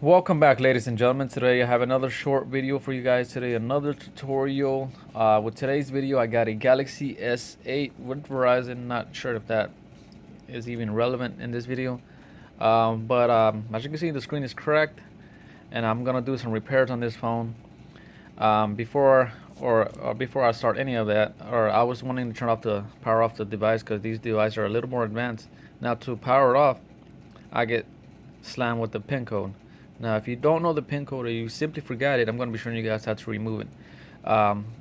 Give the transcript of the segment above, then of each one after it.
Welcome back, ladies and gentlemen. Today I have another short video for you guys. Today another tutorial. With today's video I got a Galaxy S8 with Verizon. Not sure if that is even relevant in this video, but as you can see, the screen is cracked and I'm gonna do some repairs on this phone. Before I start any of that, or I was wanting to turn off the power off the device because these devices are a little more advanced. Now to power it off, I get slammed with the pin code. Now, if you don't know the pin code or you simply forgot it, I'm going to be showing you guys how to remove it.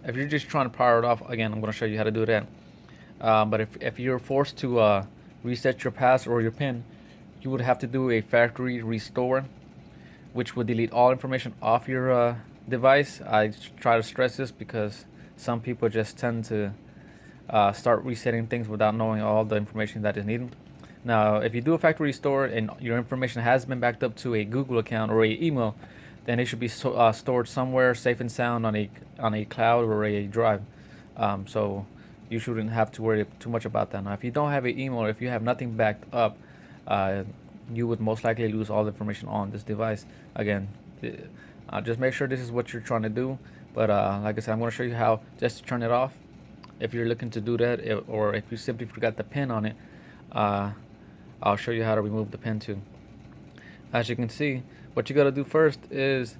If you're just trying to power it off, again, I'm going to show you how to do that. But if you're forced to reset your pass or your pin, you would have to do a factory restore, which would delete all information off your device. I try to stress this because some people just tend to start resetting things without knowing all the information that is needed. Now, if you do a factory restore and your information has been backed up to a Google account or a email, then it should be stored somewhere safe and sound on a cloud or a drive. So you shouldn't have to worry too much about that. Now, if you don't have an email or if you have nothing backed up, you would most likely lose all the information on this device. Again, just make sure this is what you're trying to do. But like I said, I'm going to show you how just to turn it off. If you're looking to do that, or if you simply forgot the pin on it, I'll show you how to remove the pin too. As you can see, what you gotta do first is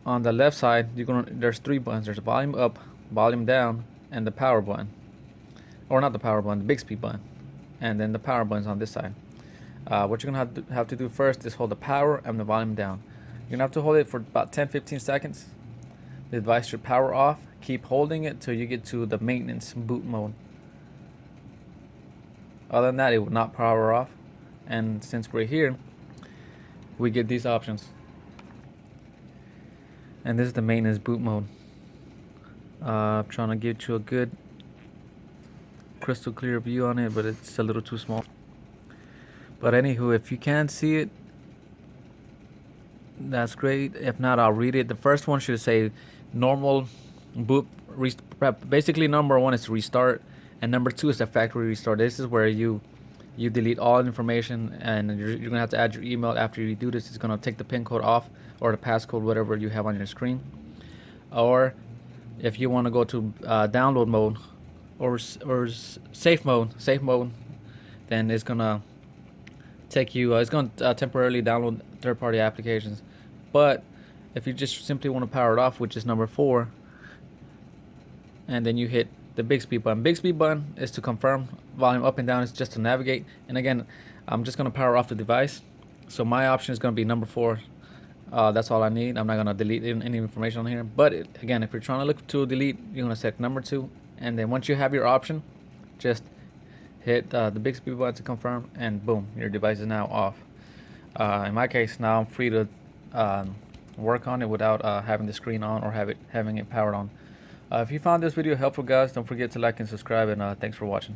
on the left side, there's three buttons. There's volume up, volume down, and the power button. Or not the power button, the Bixby button. And then the power button's on this side. What you're gonna have to do first is hold the power and the volume down. You're gonna have to hold it for about 10-15 seconds. The device should power off. Keep holding it till you get to the maintenance boot mode. Other than that, it will not power off. And since we're here, we get these options. And this is the maintenance boot mode. I'm trying to get you a good crystal clear view on it, but it's a little too small. But anywho, if you can see it, that's great. If not, I'll read it. The first one should say normal boot. Basically, number one is restart. And number two is the factory restore. This is where you delete all information, and you're gonna have to add your email after you do this. It's gonna take the pin code off, or the passcode, whatever you have on your screen. Or if you want to go to download mode or safe mode, then it's gonna take you. It's gonna temporarily download third-party applications. But if you just simply want to power it off, which is number 4, and then you hit the Bixby button. Bixby button is to confirm. Volume up and down is just to navigate. And again, I'm just gonna power off the device. So my option is gonna be number 4. That's all I need. I'm not gonna delete any information on here. But again, if you're trying to look to delete, you're gonna select number 2. And then once you have your option, just hit the Bixby button to confirm, and boom, your device is now off. In my case, now I'm free to work on it without having the screen on or having it powered on. If you found this video helpful, guys, don't forget to like and subscribe, and thanks for watching.